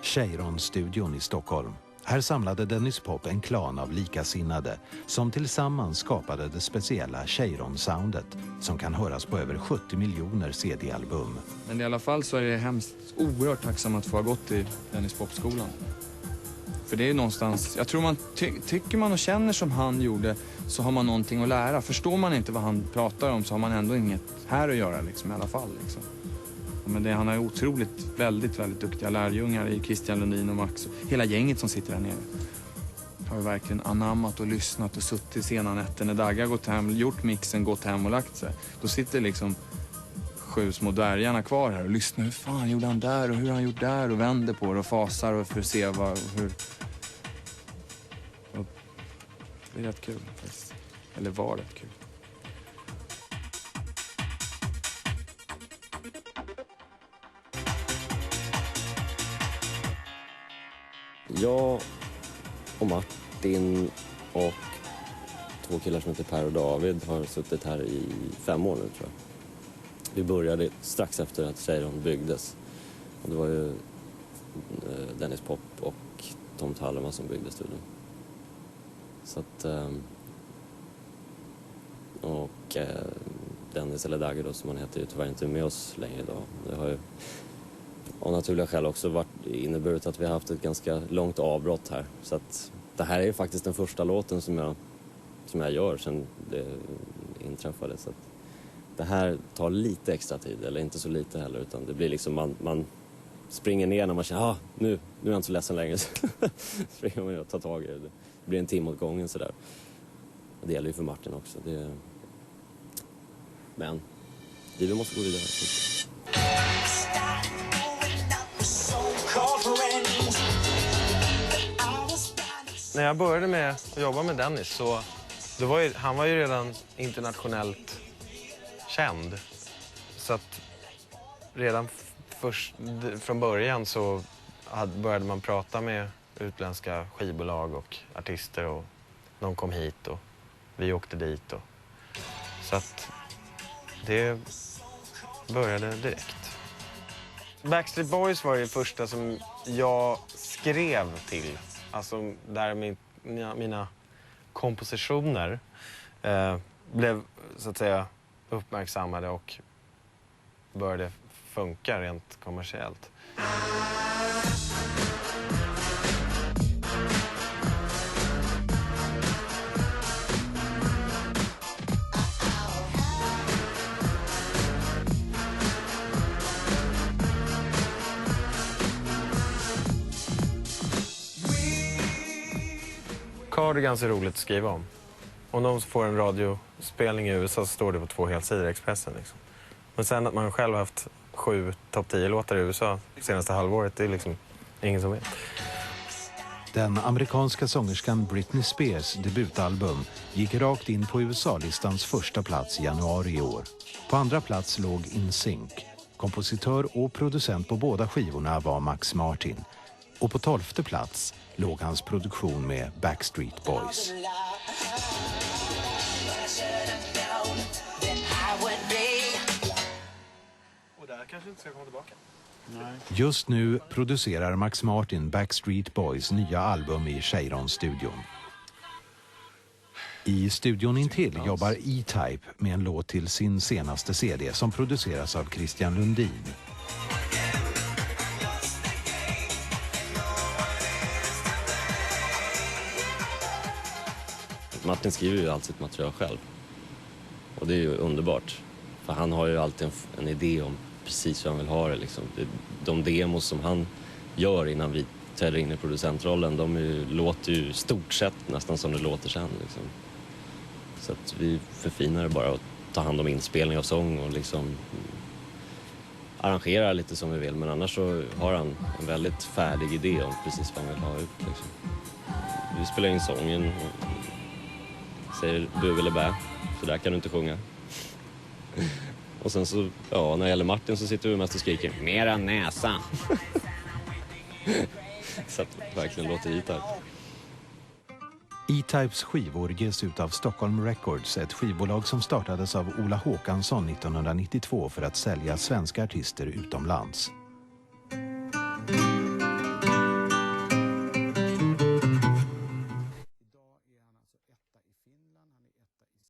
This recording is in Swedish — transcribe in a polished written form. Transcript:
Cheiron-studion i Stockholm. Här samlade Dennis Pop en klan av likasinnade som tillsammans skapade det speciella Cheiron-soundet som kan höras på över 70 miljoner CD-album. Men i alla fall så är det hemskt oerhört tacksam att få ha gått i Dennis Pop-skolan. För det är någonstans, jag tror man tycker man och känner som han gjorde så har man någonting att lära. Förstår man inte vad han pratar om så har man ändå inget här att göra liksom, i alla fall. Liksom. Men han har otroligt, väldigt duktiga lärjungar i Christian Lundin och Max. Hela gänget som sitter här nere har verkligen anammat och lyssnat och suttit sena nätter när Dagge har gått hem, gjort mixen, gått hem och lagt sig. Då sitter liksom 7 små dvärgarna kvar här och lyssnar. Hur fan gjorde han där och hur han gjort där och vänder på det och fasar och för att se hur... Och det är rätt kul faktiskt. Eller var rätt kul. Jag och Martin och 2 killar som heter Per och David har suttit här i 5 år nu tror jag. Vi började strax efter att Cheiron byggdes. Och det var ju Dennis Pop och Tom Tallema som byggde studion. Så att... Dennis eller Dagge då, som han heter, är tyvärr inte med oss längre idag. Det har ju av naturliga skäl också inneburit att vi har haft ett ganska långt avbrott här. Så att det här är faktiskt den första låten som jag gör sedan det inträffade. Så att det här tar lite extra tid, eller inte så lite heller, utan det blir liksom man springer ner när man känner nu är jag inte så ledsen längre. Springer man och tar tag i det. Det blir en timme åt gången sådär. Det gäller ju för Martin också. Men vi måste gå vidare. När jag började med att jobba med Dennis så han var ju redan internationellt känd. Så att redan från början så började man prata med utländska skivbolag och artister och de kom hit och vi åkte dit. Så att det började direkt. Backstreet Boys var det första som jag skrev till. Alltså där mina kompositioner blev så att säga uppmärksammade och började funka rent kommersiellt. Cardigans är roligt att skriva om. Om de får en radiospelning i USA så står det på 2 helsidor i Expressen. Liksom. Men sen att man själv har haft 7 topp 10-låtar i USA senaste halvåret, det är liksom ingen som vet. Den amerikanska sångerskan Britney Spears debutalbum gick rakt in på USA-listans första plats i januari i år. På andra plats låg In Sync. Kompositör och producent på båda skivorna var Max Martin. Och på 12:e plats låg hans produktion med Backstreet Boys. Och där kanske inte ska komma tillbaka. Nej. Just nu producerar Max Martin Backstreet Boys nya album i Cheiron-studion. I studion intill jobbar E-Type med en låt till sin senaste CD som produceras av Christian Lundin. Martin skriver ju allt sitt material själv. Och det är ju underbart. För han har ju alltid en idé om precis hur han vill ha det. Liksom. De demos som han gör innan vi träder in i producentrollen, låter ju stort sett nästan som det låter sen. Liksom. Så att vi förfinar det bara och tar hand om inspelning av sång och liksom arrangerar lite som vi vill. Men annars så har han en väldigt färdig idé om precis vad han vill ha ut. Liksom. Vi spelar in sången och säger bug eller bä, för där kan du inte sjunga. Och sen så, när det gäller Martin så sitter vi mest och skriker mera näsa. Så att det verkligen låter E-Type. E-Types skivor ges ut av Stockholm Records, ett skivbolag som startades av Ola Håkansson 1992 för att sälja svenska artister utomlands.